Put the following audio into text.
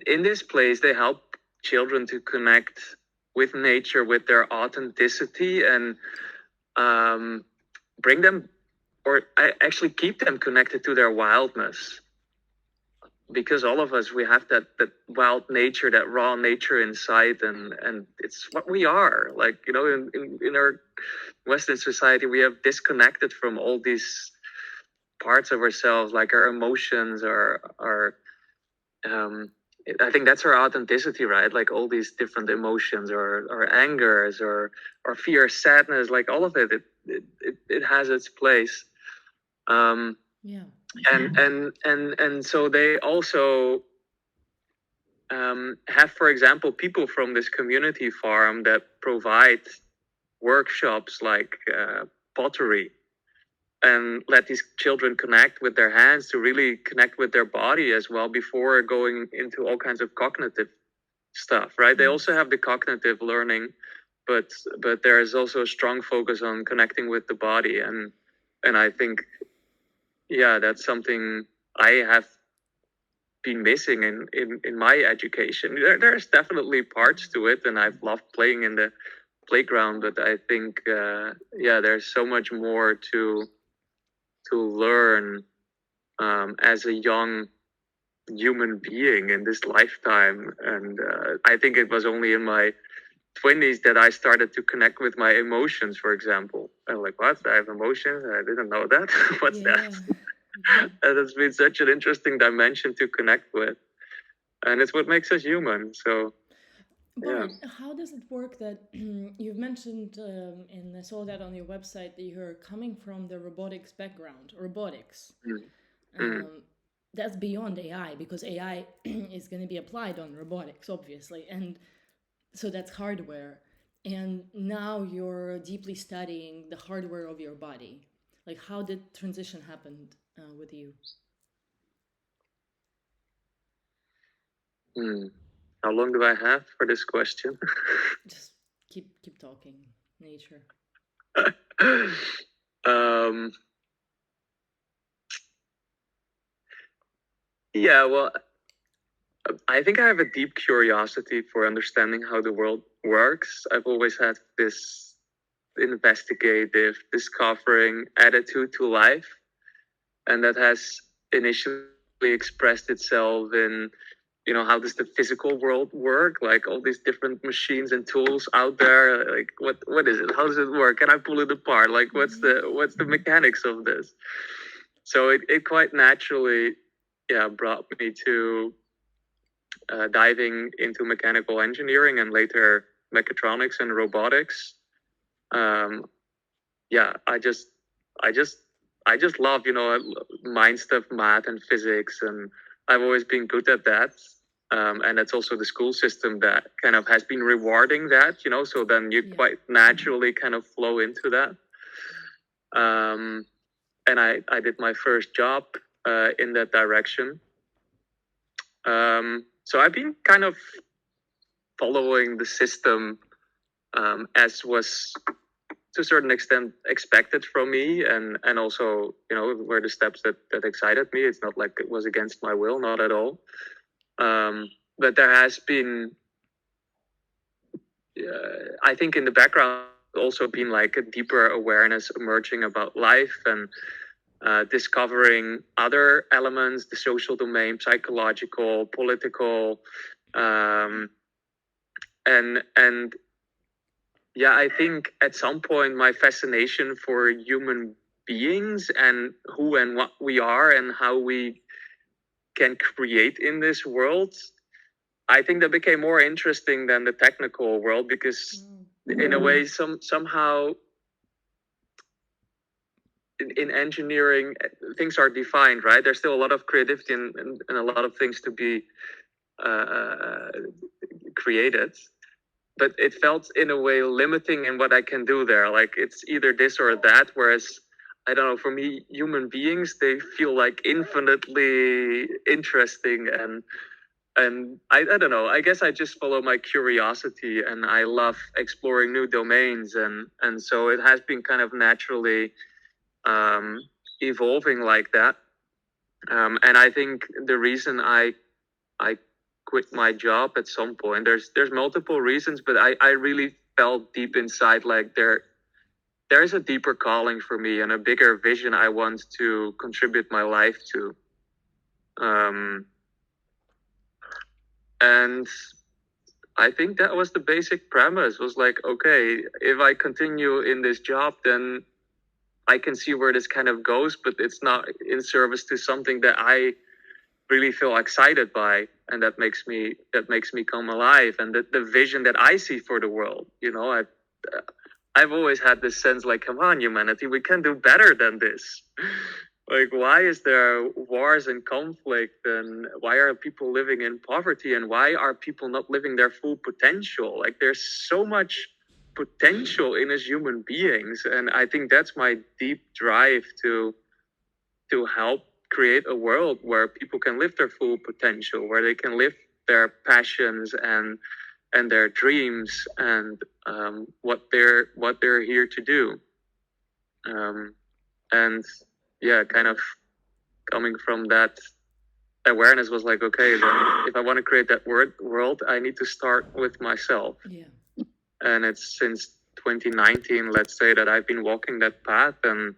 in this place, they help children to connect with nature, with their authenticity, and bring them, or actually keep them connected to their wildness. Because all of us, we have that wild nature, that raw nature inside, and it's what we are. Like, you know, in our Western society, we have disconnected from all these parts of ourselves, like our emotions, our I think that's our authenticity, right? Like all these different emotions, or angers, or fear, sadness, like all of it has its place. Yeah. And so they also have, for example, people from this community farm that provide workshops like pottery, and let these children connect with their hands, to really connect with their body as well, before going into all kinds of cognitive stuff, right? They also have the cognitive learning, but there is also a strong focus on connecting with the body. And I think, yeah, that's something I have been missing in my education. There's definitely parts to it, and I've loved playing in the playground, but I think yeah, there's so much more to learn as a young human being in this lifetime. And I think it was only in my 20s that I started to connect with my emotions, for example. I'm like, what? I have emotions? I didn't know that. What's that? Yeah. Yeah. And it's been such an interesting dimension to connect with. And it's what makes us human. So, yeah. Bart, how does it work that you've mentioned, and I saw that on your website, that you're coming from the robotics background, robotics. Mm. Mm. Um, that's beyond AI, because AI is going to be applied on robotics, obviously. And so that's hardware. And now you're deeply studying the hardware of your body. Like, how did transition happen with you? Mm. How long do I have for this question? Just keep talking. Nature. um, yeah, well, I think I have a deep curiosity for understanding how the world works. I've always had this investigative, discovering attitude to life, and that has initially expressed itself in, you know, how does the physical world work? Like all these different machines and tools out there. Like what is it? How does it work? Can I pull it apart? Like what's the mechanics of this? So it quite naturally, yeah, brought me to diving into mechanical engineering, and later mechatronics and robotics. Um, yeah, I just, I just love, you know, mind stuff, math and physics, and I've always been good at that. And that's also the school system that kind of has been rewarding that, you know. So then you Yeah. quite naturally kind of flow into that. And I did my first job in that direction. So I've been kind of following the system as was to a certain extent expected from me, and also, you know, were the steps that excited me. It's not like it was against my will, not at all. But there has been, I think, in the background also been like a deeper awareness emerging about life, and discovering other elements, the social domain, psychological, political, um, and yeah, I think at some point my fascination for human beings and who and what we are and how we can create in this world, I think that became more interesting than the technical world, because Mm. in a way, somehow in engineering things are defined, right? There's still a lot of creativity, and a lot of things to be uh, created, but it felt in a way limiting in what I can do there. Like it's either this or that. Whereas, I don't know, for me, human beings, they feel like infinitely interesting, and I don't know. I guess I just follow my curiosity, and I love exploring new domains, and so it has been kind of naturally um, evolving like that. And I think the reason I quit my job at some point. There's multiple reasons, but I really felt deep inside like there's a deeper calling for me and a bigger vision I want to contribute my life to. And I think that was the basic premise, was like, okay, if I continue in this job, then I can see where this kind of goes, but it's not in service to something that I really feel excited by, and that makes me come alive, and the vision that I see for the world. I've always had this sense like, come on, humanity, we can do better than this. Like, why is there wars and conflict, and why are people living in poverty, and why are people not living their full potential? Like, there's so much potential in us human beings, and I think that's my deep drive to help create a world where people can live their full potential, where they can live their passions and their dreams, and what they're here to do. And yeah, kind of coming from that awareness was like, okay, then if I want to create that world, I need to start with myself. Yeah. And it's since 2019, let's say, that I've been walking that path, and